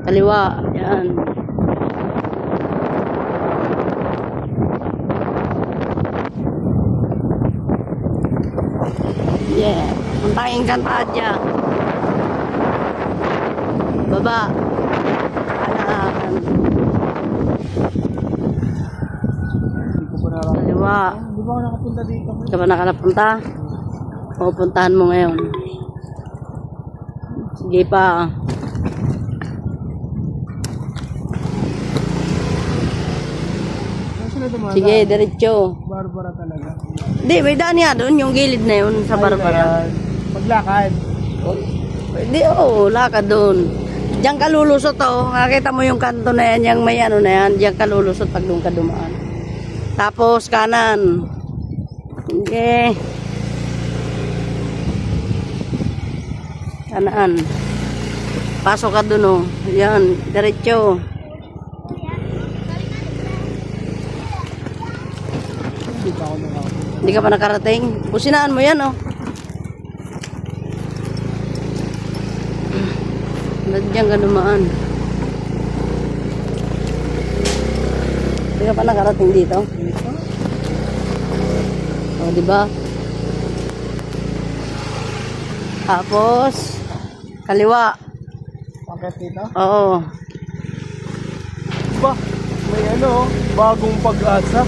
Kaliwa. Yan. Yeah. Puntahin Kantadya. Baba. Kanan. Kaliwa. Di ba ako nakapunta dito? Hindi ka ba nakanapunta? Pupuntahan mo ngayon. Sige pa. Saan sila dumaan? Sige, diretso. Barbara talaga. Hindi, may daan yan doon. Yung gilid na yun sa Barbara. Maglakad. Hindi, oo. Lakad doon. Diyan ka lulusot, oh. Nakita mo yung kanto na yan. Yung may ano na yan. Diyan ka lulusot pag doon ka dumaan. Tapos, kanan. Okay. Kanan. Pasok ka doon, oh. Yan, diretso. Hindi pa ako nakapunta. Hindi ka pa nakarating? Pusinaan mo yan, oh. Diyan ka dumaan. Hindi ka pa nakarating dito? O, diba? Tapos, kaliwa. Bakit dito? Oo. Ba? May ano, bagong pag-asa.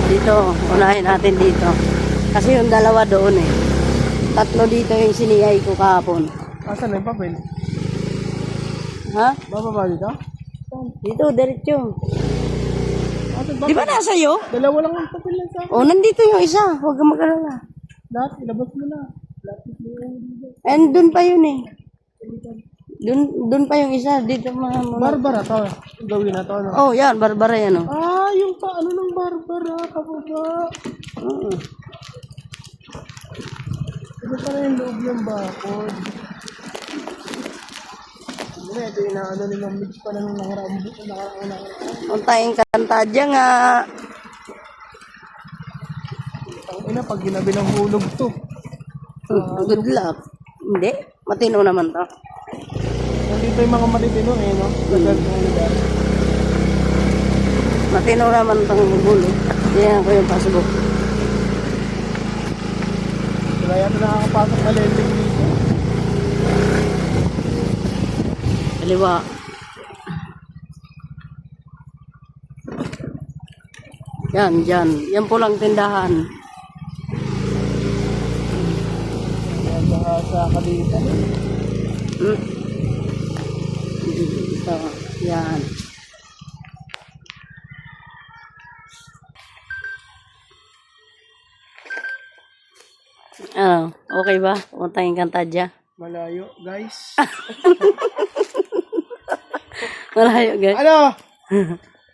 Dito, unahin natin dito. Kasi yung dalawa doon eh. Tatlo dito yung siniyay ko kahapon. Asan na yung papel? Ha? Bababa dito? Dito, diretso. Asan Di ba nasa iyo? Dalawa lang ang papel lang sa akin. O, nandito yung isa. Huwag kang mag-alala. Lahat, ilabas mo na. Lahat mo dito. And doon pa yun eh. Doon pa yung isa. Dito mga... Barbara to. Gawin na to, ano? Oh, yan. Barbara yan, oh. Ah, yung paano ng Barbara, kababa. Oo. Ito pala yung loob ng bakod. Ito yung inaano nilang mix pa na nung nakaraan. Puntahin Kantadya nga. Ang ina, pag ginabi ng hulog to. Good luck. Hindi. Matino naman to. Nandito yung mga matitino eh, no? Lagal ng lugar. Matino naman tong gulo. Yan ko yung pasubok. Kaya ito nakakapasok na lending dito. Kaliwa. Yan, dyan. Yan po lang tindahan. Kaya baka sa kalitan. Ito. Yan. Ano? Okay ba? Puntahin Kantadya. Malayo, guys. Malayo, guys. Ano?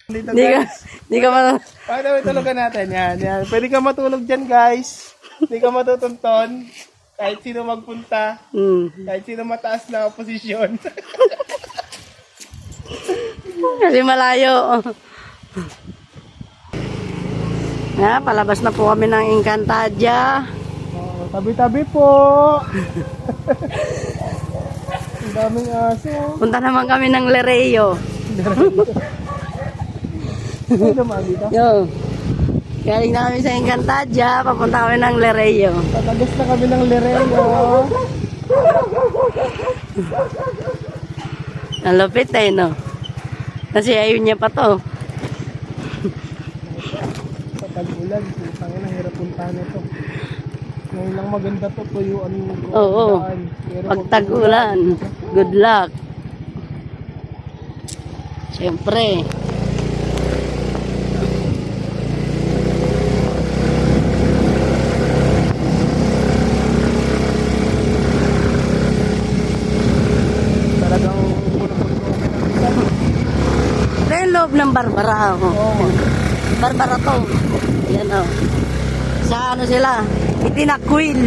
Dito, Di ka, guys. di ka man... Paano tulugan natin? Yan, yan. Pwede ka matulog dyan, guys. Hindi ka matutunton. Kahit sino magpunta. Kahit sino mataas na oposisyon. Kasi malayo. Palabas na po kami ng Encantadia. Oh, tabi-tabi po. Ang daming aso. Punta naman kami ng Lereo. Ay, dumaan dito. Yo. Galing na kami sa Encantadia, papunta kami ng Lereo. Tatagos na kami ng Lereo. Ang lupit eh, no? Kasi ayun niya pa to. Sa tag-ulan, tangin na hirap puntahan ito. Ngayon lang maganda to, tuyuan mo. Oo. Pag tag-ulan, good luck. Siyempre. Talagang Ito yung loob ng Barbara ako. Oo. Barbara to. Yan o. Sa ano sila? Itinakwil.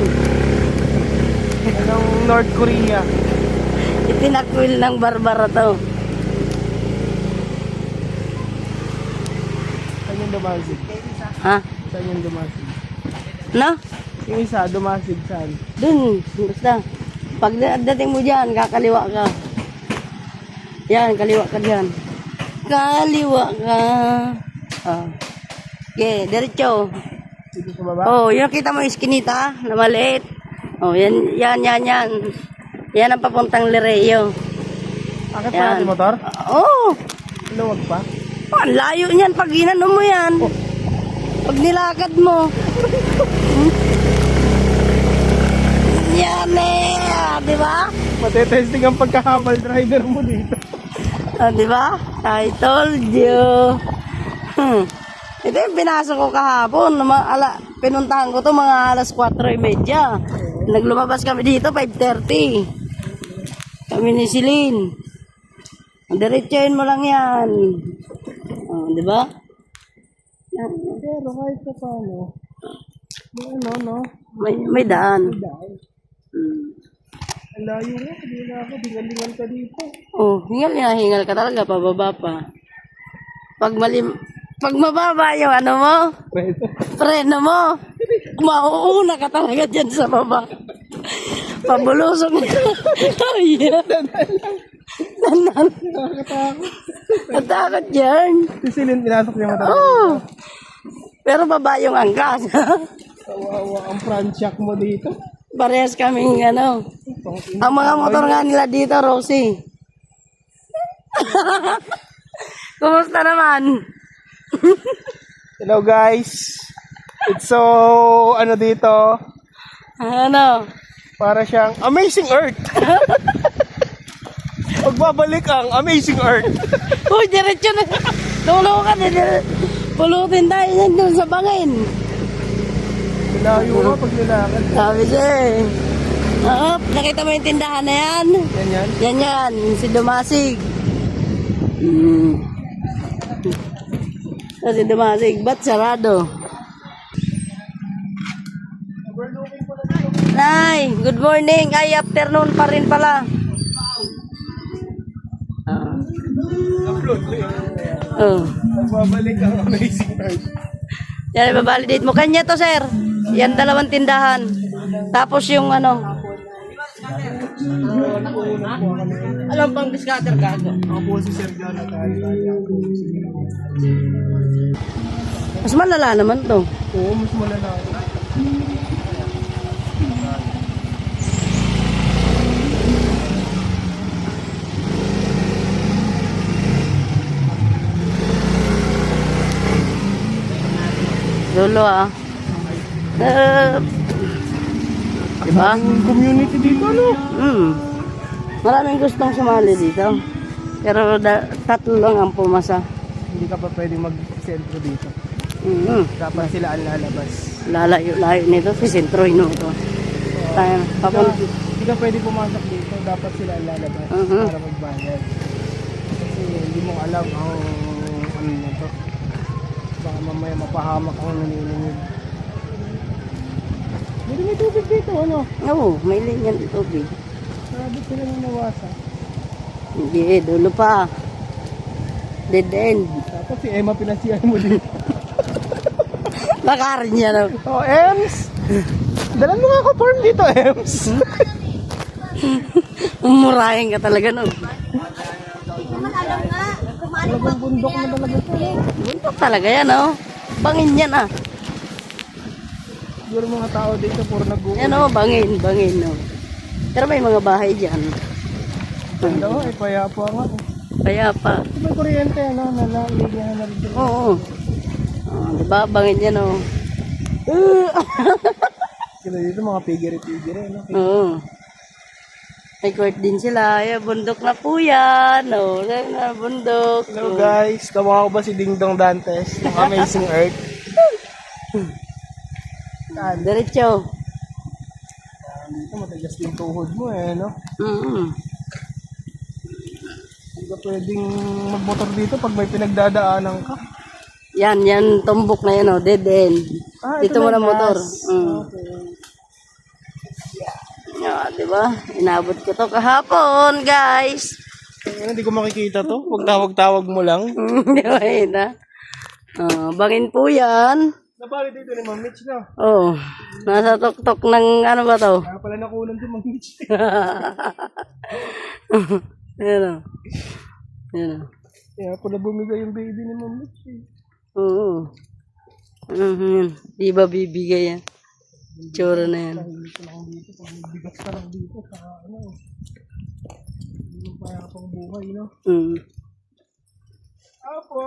Anong North Korea? Itinakwil ng Barbara to. Saan yung dumasig? Ha? Saan yung dumasig? No? Yung isa, dumasig saan? Dun. Basta. Pagdating mo dyan, kakaliwa ka. Yan, kaliwa ka dyan. Kaliwa ka. Oh. Okay, diretso. Dito sa baba. Oh, yun kita mo yung iskinita na maliit. Oh, yan. Yan ang papuntang Lereo. Akit pa natin motor? Oh, Luwag pa. oh, ang layo niyan pag inano mo yan. Pag nilakad mo. Yan di ba? Matetesting ang pagkahabal driver mo dito. Di ba? I told you. Ito yung pinasok ko kahapon. Pinuntahan ko to mga alas 4:30. Naglumabas kami dito 5:30. Kami ni Celine. Diretsuhin mo lang yan. Oh, di ba? Pero kahit pa paano. No. May daan. Ang layo nga, hindi na ako, hingalingan ka dito. Oh, hingal ka talaga, pababa pa. Pag mababa yung ano mo, preno mo, mauuna ka talaga dyan sa baba. Pabulusok mo. Oh, yeah. Natakot dyan. Si Celine, pinasok niya mata. Oh. Pero baba yung angkas. Kawawa ang front shock mo dito. Parehas kaming ano. Ang mga motor nga nila dito, Rosie. Kumusta naman? Hello guys. It's so, dito, Ano? para siyang Amazing Earth. Pagbabalik ang Amazing Earth. Uy, diretso na. Tulo ka na. Pulutin tayo yan doon sa bangin. Layo nga pag nilakad. Sabi siya eh. Oo, nakita mo yung tindahan na yan? Yan. Yan, si Dumasig. Si Dumasig, ba't sarado? Nay, good morning. Ay, afternoon pa rin pala. Upload ko yun. Oh. Pagbabalik ang Amazing Earth. Yan, ibabalidate mo. Kanya to, sir. Yan, 2 tindahan. Tapos yung ano. Alam pang discatter gago. Ako po si Sergio Natali. Mas malala naman to. Oo, mas malala. Lolo diba? Ang community dito, ano? Maraming gustong sumali dito. Pero 3 lang ang pumasa. Hindi ka pa pwedeng mag-sentro dito. Dapat sila ang lalabas. Lalayo-layo nito. Si Sentro to. Tayo, Hindi ka pwede pumasok dito. Dapat sila ang lalabas para magbayad. Kasi hindi mo alam ang ano na to. Baka mamaya mapahamak ang naniningil. May tubig dito, ano? Oo, may linyan tubig. Sabi sila na nawasa. Hindi, dulo pa. Dead end. Dapat si Emma pinasiyan mo dito. Lakarin niya na. Oh, Ems! Dalan mo nga ako farm dito, Ems! Umurahin ka talaga nun. Talagang bundok na talaga ito. Bundok talaga yan, oh. Bangin yan, ah. Siguro mga tao dito puro nag-uuli. Yan, oh, bangin, oh. Pero may mga bahay dyan. Ganda ko, payapa nga. Kaya pa. Ito may kuryente, ano, nalalinya na rin dito. Oo. Oh, diba, bangin yan, oh. Sila dito mga pigiri-pigiri, ano? Oo. May court din sila. Ay, bundok na po yan. Oh, na bundok. Hello guys, kamukha ko ba si Ding Dong Dantes ng Amazing Earth? Diretso. Dito matigas din tuhod mo eh, no? Hindi ka pwedeng magmotor dito pag may pinagdadaanan ka. Yan, tumbok na yan, oh. Dead end. Dito mo na motor. Okay. Yeah, diba? Inabot ko to kahapon, guys. Hindi ko makikita to. Huwag tawag-tawag mo lang. Di ba yun, ha? Bangin po yan. Nabali dito ni Ma'am Mitch, no? Oo. Nasa tuktok ng ano ba to? Kaya pala nakunan si Ma'am Mitch. Ayan o. Ayan o. Kaya pala bumigay yung baby ni Ma'am Mitch. Oo. Yun. Di ba bibigay yan? Tsura na yan. Tahimik ko lang dito. Pag may bigas ka lang dito, saka ano. Hindi mo kaya pang buhay, no? Mm. Apo!